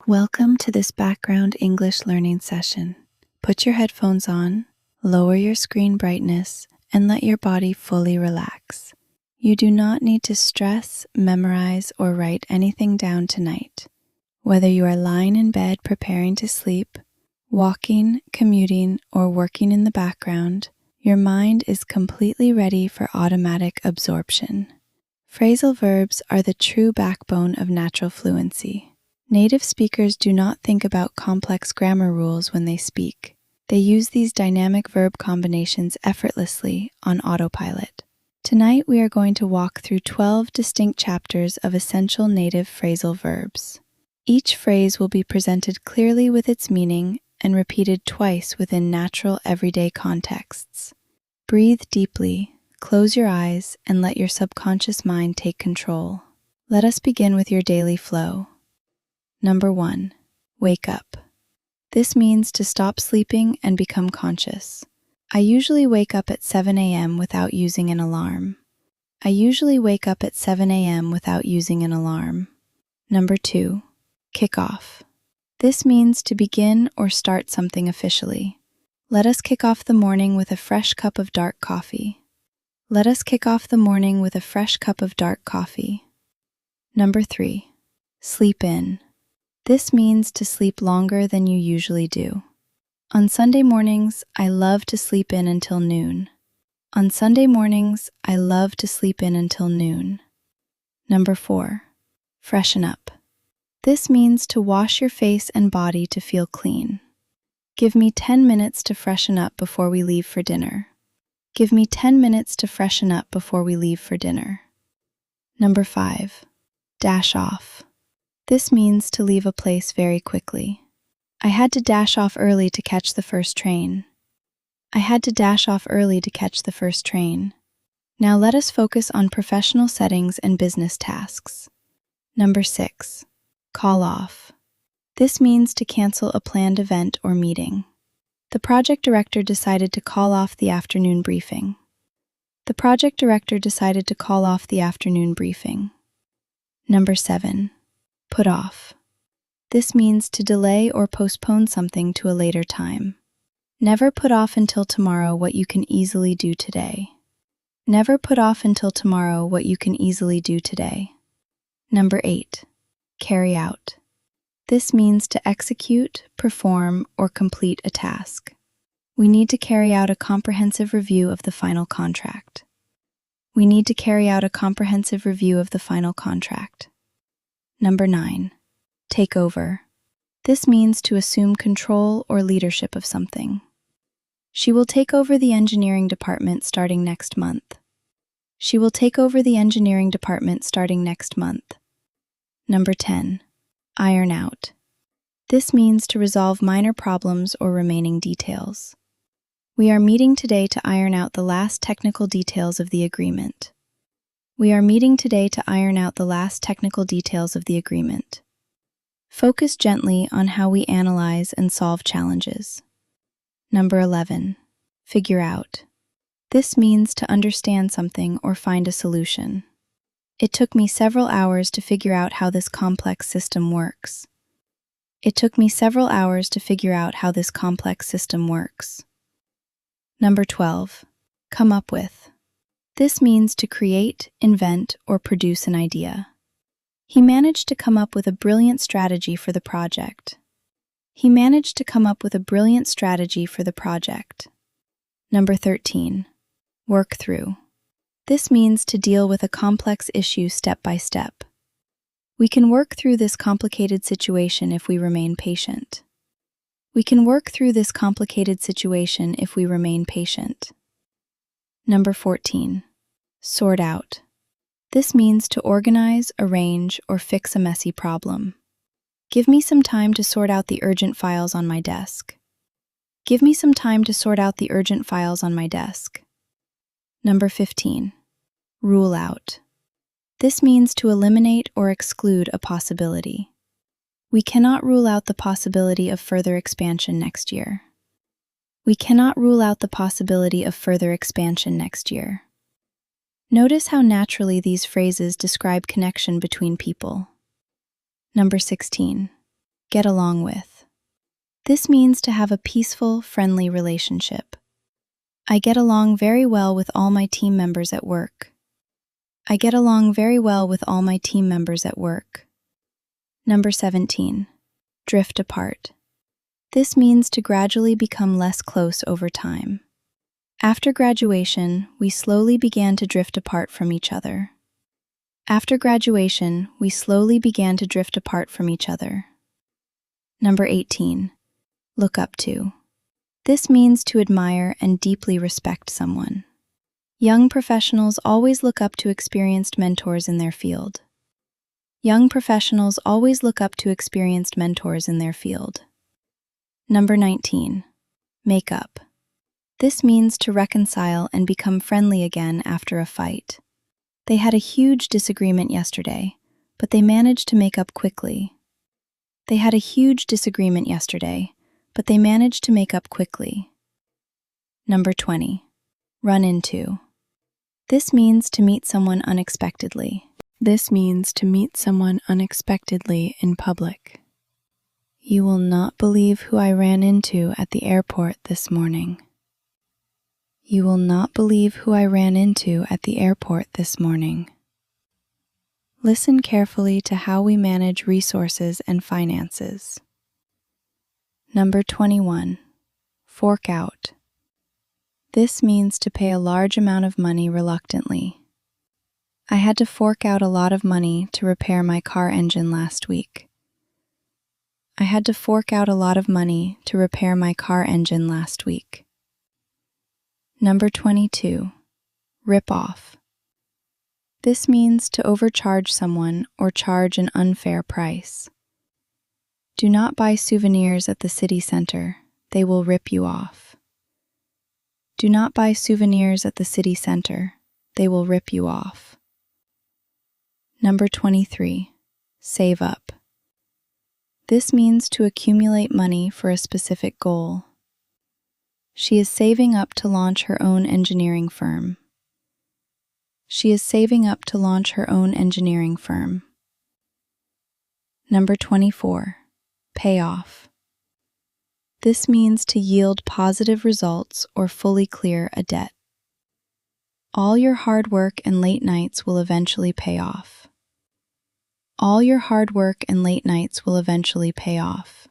Welcome to this background English learning session. Put your headphones on, lower your screen brightness, and let your body fully relax. You do not need to stress, memorize, or write anything down tonight. Whether you are lying in bed preparing to sleep, walking, commuting, or working in the background, your mind is completely ready for automatic absorption. Phrasal verbs are the true backbone of natural fluency. Native speakers do not think about complex grammar rules when they speak. They use these dynamic verb combinations effortlessly on autopilot. Tonight we are going to walk through 12 distinct chapters of essential native phrasal verbs. Each phrase will be presented clearly with its meaning and repeated twice within natural everyday contexts. Breathe deeply, close your eyes, and let your subconscious mind take control. Let us begin with your daily flow. Number 1. Wake up. This means to stop sleeping and become conscious. I usually wake up at 7 a.m. without using an alarm. Number 2. Kick off. This means to begin or start something officially. Let us kick off the morning with a fresh cup of dark coffee. Number 3. Sleep in. This means to sleep longer than you usually do. On Sunday mornings, I love to sleep in until noon. Number 4. Freshen up. This means to wash your face and body to feel clean. Give me 10 minutes to freshen up before we leave for dinner. Number 5. Dash off. This means to leave a place very quickly. I had to dash off early to catch the first train. Now let us focus on professional settings and business tasks. Number 6. Call off. This means to cancel a planned event or meeting. The project director decided to call off the afternoon briefing. Number 7. Put off. This means to delay or postpone something to a later time. Never put off until tomorrow what you can easily do today. Number 8. Carry out. This means to execute, perform, or complete a task. We need to carry out a comprehensive review of the final contract. Number 9. Take over. This means to assume control or leadership of something. She will take over the engineering department starting next month. Number 10. Iron out. This means to resolve minor problems or remaining details. We are meeting today to iron out the last technical details of the agreement. Focus gently on how we analyze and solve challenges. Number 11. Figure out. This means to understand something or find a solution. It took me several hours to figure out how this complex system works. Number 12. Come up with. This means to create, invent, or produce an idea. He managed to come up with a brilliant strategy for the project. Number 13. Work through. This means to deal with a complex issue step by step. We can work through this complicated situation if we remain patient. Number 14. Sort out. This means to organize, arrange, or fix a messy problem. Give me some time to sort out the urgent files on my desk. Number 15. Rule out. This means to eliminate or exclude a possibility. We cannot rule out the possibility of further expansion next year. Notice how naturally these phrases describe connection between people. Number 16. Get along with. This means to have a peaceful, friendly relationship. I get along very well with all my team members at work. I get along very well with all my team members at work. Number 17. Drift apart. This means to gradually become less close over time. After graduation, we slowly began to drift apart from each other. After graduation, we slowly began to drift apart from each other. Number 18. Look up to. This means to admire and deeply respect someone. Young professionals always look up to experienced mentors in their field. Young professionals always look up to experienced mentors in their field. Number 19. Make up. This means to reconcile and become friendly again after a fight. They had a huge disagreement yesterday, but they managed to make up quickly. They had a huge disagreement yesterday, but they managed to make up quickly. Number 20. Run into. This means to meet someone unexpectedly. This means to meet someone unexpectedly in public. You will not believe who I ran into at the airport this morning. You will not believe who I ran into at the airport this morning. Listen carefully to how we manage resources and finances. Number 21. Fork out. This means to pay a large amount of money reluctantly. I had to fork out a lot of money to repair my car engine last week. I had to fork out a lot of money to repair my car engine last week. Number 22. Rip off. This means to overcharge someone or charge an unfair price. Do not buy souvenirs at the city center. They will rip you off. Do not buy souvenirs at the city center. They will rip you off. Number 23. Save up. This means to accumulate money for a specific goal. She is saving up to launch her own engineering firm. She is saving up to launch her own engineering firm. Number 24. Pay off. This means to yield positive results or fully clear a debt. All your hard work and late nights will eventually pay off. All your hard work and late nights will eventually pay off.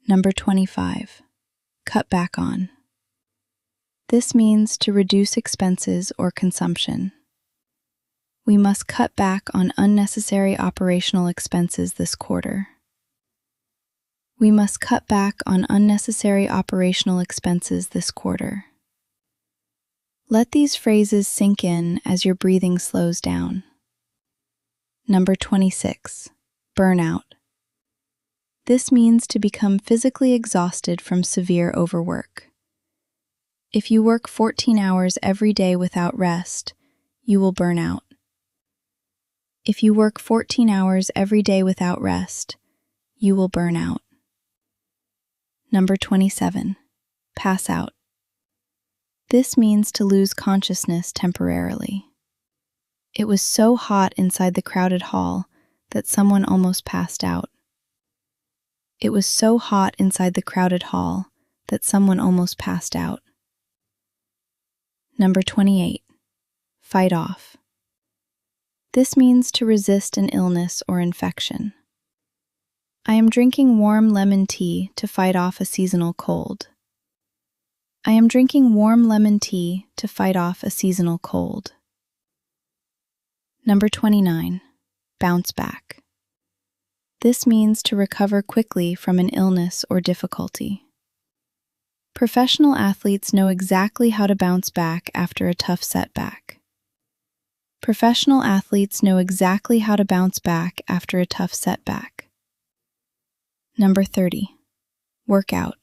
Number 25. Cut back on. This means to reduce expenses or consumption. We must cut back on unnecessary operational expenses this quarter. We must cut back on unnecessary operational expenses this quarter. Let these phrases sink in as your breathing slows down. Number 26. Burnout. This means to become physically exhausted from severe overwork. If you work 14 hours every day without rest, you will burn out. If you work 14 hours every day without rest, you will burn out. Number 27. Pass out. This means to lose consciousness temporarily. It was so hot inside the crowded hall that someone almost passed out. It was so hot inside the crowded hall that someone almost passed out. Number 28. Fight off. This means to resist an illness or infection. I am drinking warm lemon tea to fight off a seasonal cold. I am drinking warm lemon tea to fight off a seasonal cold. Number 29. Bounce back. This means to recover quickly from an illness or difficulty. Professional athletes know exactly how to bounce back after a tough setback. Professional athletes know exactly how to bounce back after a tough setback. Number 30. Workout.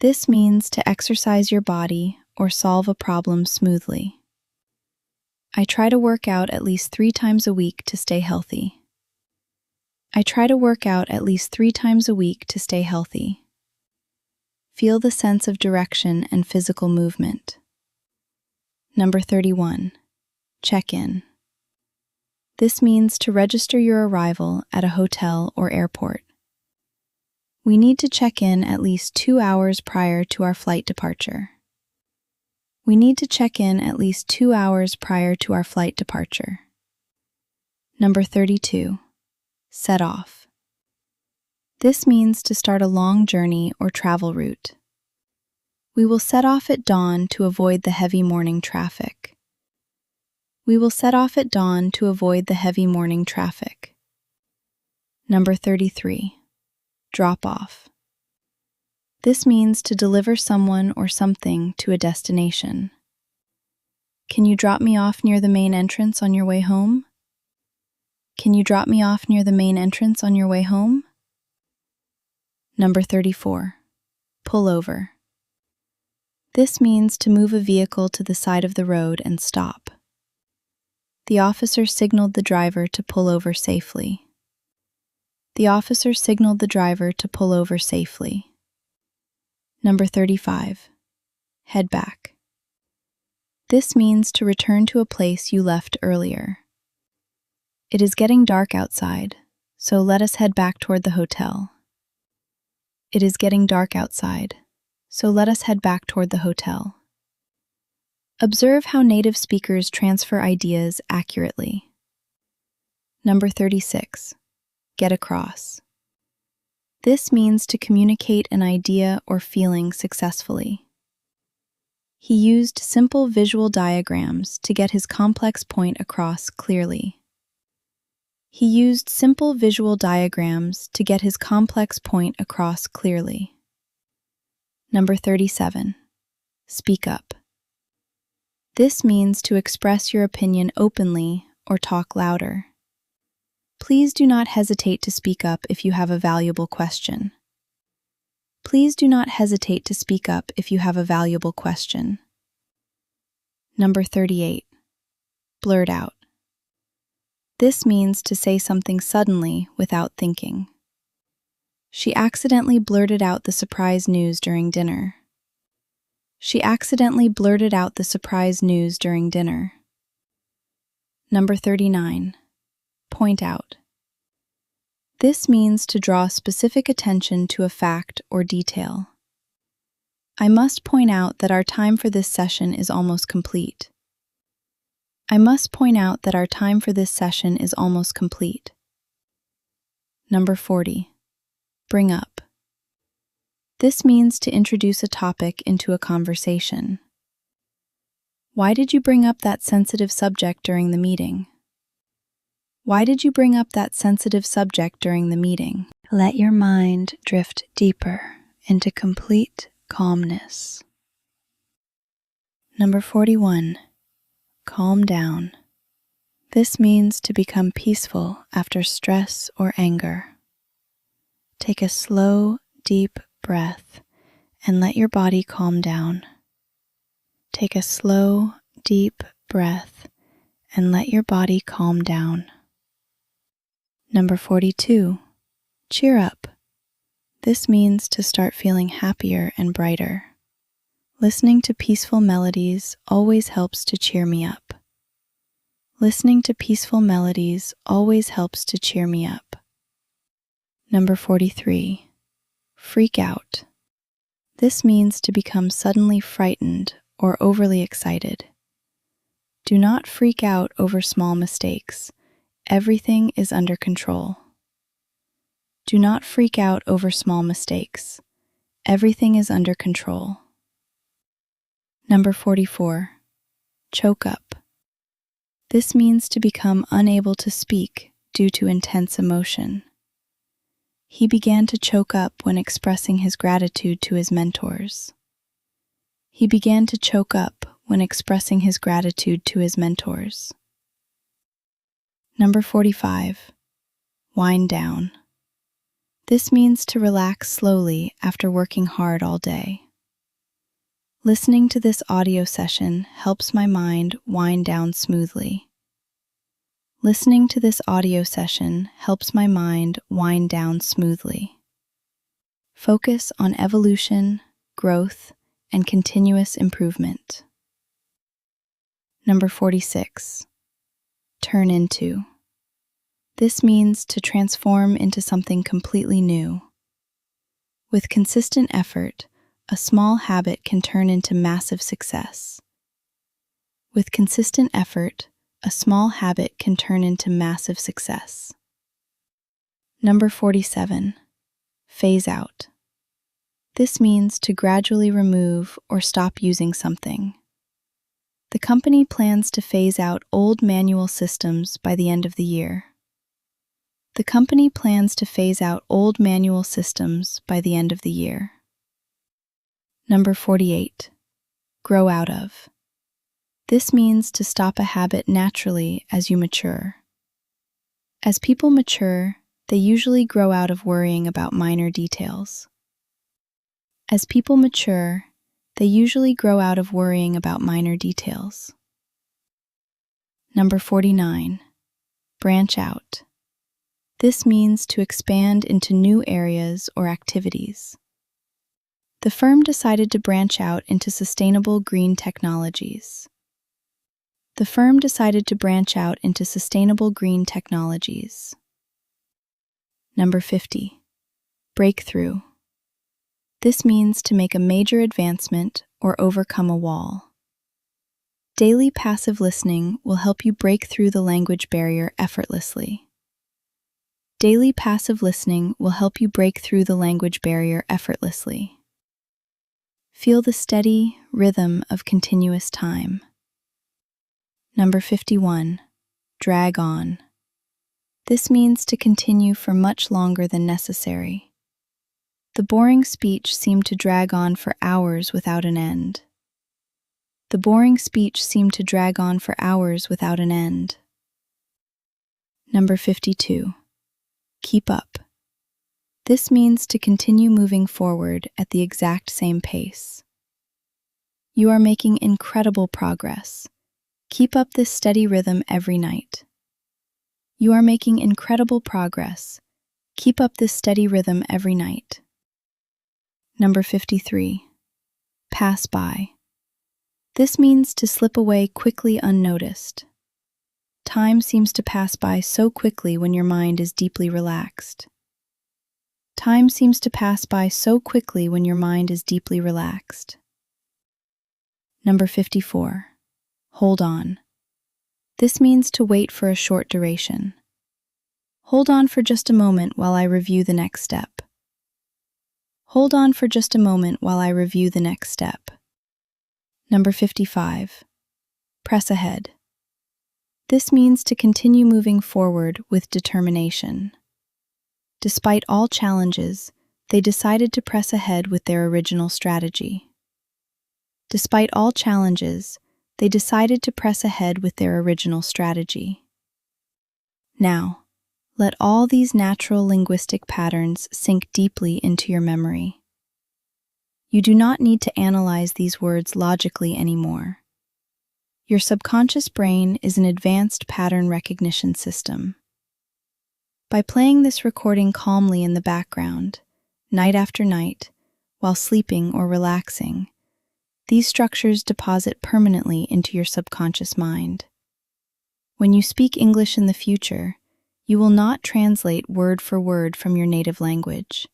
This means to exercise your body or solve a problem smoothly. I try to work out at least 3 times a week to stay healthy. I try to work out at least 3 times a week to stay healthy. Feel the sense of direction and physical movement. Number 31. Check in. This means to register your arrival at a hotel or airport. We need to check in at least 2 hours prior to our flight departure. We need to check in at least 2 hours prior to our flight departure. Number 32. Set off. This means to start a long journey or travel route. We will set off at dawn to avoid the heavy morning traffic. We will set off at dawn to avoid the heavy morning traffic. Number 33. Drop off. This means to deliver someone or something to a destination. Can you drop me off near the main entrance on your way home? Can you drop me off near the main entrance on your way home? Number 34. Pull over. This means to move a vehicle to the side of the road and stop. The officer signaled the driver to pull over safely. The officer signaled the driver to pull over safely. Number 35. Head back. This means to return to a place you left earlier. It is getting dark outside, so let us head back toward the hotel. It is getting dark outside, so let us head back toward the hotel. Observe how native speakers transfer ideas accurately. Number 36. Get across. This means to communicate an idea or feeling successfully. He used simple visual diagrams to get his complex point across clearly. He used simple visual diagrams to get his complex point across clearly. Number 37. Speak up. This means to express your opinion openly or talk louder. Please do not hesitate to speak up if you have a valuable question. Please do not hesitate to speak up if you have a valuable question. Number 38. Blurt out. This means to say something suddenly without thinking. She accidentally blurted out the surprise news during dinner. She accidentally blurted out the surprise news during dinner. Number 39. Point out. This means to draw specific attention to a fact or detail. I must point out that our time for this session is almost complete. I must point out that our time for this session is almost complete. Number 40. Bring up. This means to introduce a topic into a conversation. Why did you bring up that sensitive subject during the meeting? Why did you bring up that sensitive subject during the meeting? Let your mind drift deeper into complete calmness. Number 41. Calm down. This means to become peaceful after stress or anger. Take a slow, deep breath and let your body calm down. Take a slow, deep breath and let your body calm down. Number 42. Cheer up. This means to start feeling happier and brighter. Listening to peaceful melodies always helps to cheer me up. Listening to peaceful melodies always helps to cheer me up. Number 43. Freak out. This means to become suddenly frightened or overly excited. Do not freak out over small mistakes. Everything is under control. Do not freak out over small mistakes. Everything is under control. Number 44. Choke up. This means to become unable to speak due to intense emotion. He began to choke up when expressing his gratitude to his mentors. He began to choke up when expressing his gratitude to his mentors. Number 45. Wind down. This means to relax slowly after working hard all day. Listening to this audio session helps my mind wind down smoothly. Listening to this audio session helps my mind wind down smoothly. Focus on evolution, growth, and continuous improvement. Number 46. Turn into. This means to transform into something completely new. With consistent effort, a small habit can turn into massive success. With consistent effort, a small habit can turn into massive success. Number 47. Phase out. This means to gradually remove or stop using something. The company plans to phase out old manual systems by the end of the year. The company plans to phase out old manual systems by the end of the year. Number 48. Grow out of. This means to stop a habit naturally as you mature. As people mature, they usually grow out of worrying about minor details. As people mature, they usually grow out of worrying about minor details. Number 49. Branch out. This means to expand into new areas or activities. The firm decided to branch out into sustainable green technologies. The firm decided to branch out into sustainable green technologies. Number 50. Breakthrough. This means to make a major advancement or overcome a wall. Daily passive listening will help you break through the language barrier effortlessly. Daily passive listening will help you break through the language barrier effortlessly. Feel the steady rhythm of continuous time. Number 51. Drag on. This means to continue for much longer than necessary. The boring speech seemed to drag on for hours without an end. The boring speech seemed to drag on for hours without an end. Number 52. Keep up. This means to continue moving forward at the exact same pace. You are making incredible progress. Keep up this steady rhythm every night. You are making incredible progress. Keep up this steady rhythm every night. Number 53. Pass by. This means to slip away quickly unnoticed. Time seems to pass by so quickly when your mind is deeply relaxed. Time seems to pass by so quickly when your mind is deeply relaxed. Number 54. Hold on. This means to wait for a short duration. Hold on for just a moment while I review the next step. Hold on for just a moment while I review the next step. Number 55. Press ahead. This means to continue moving forward with determination. Despite all challenges, they decided to press ahead with their original strategy. Despite all challenges, they decided to press ahead with their original strategy. Now, let all these natural linguistic patterns sink deeply into your memory. You do not need to analyze these words logically anymore. Your subconscious brain is an advanced pattern recognition system. By playing this recording calmly in the background, night after night, while sleeping or relaxing, these structures deposit permanently into your subconscious mind. When you speak English in the future, you will not translate word for word from your native language.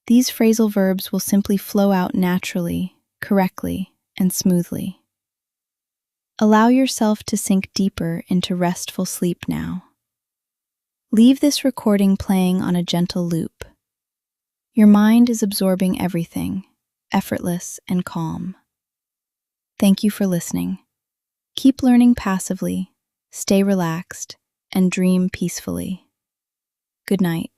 These phrasal verbs will simply flow out naturally, correctly, and smoothly. Allow yourself to sink deeper into restful sleep now. Leave this recording playing on a gentle loop. Your mind is absorbing everything, effortless and calm. Thank you for listening. Keep learning passively, stay relaxed, and dream peacefully. Good night.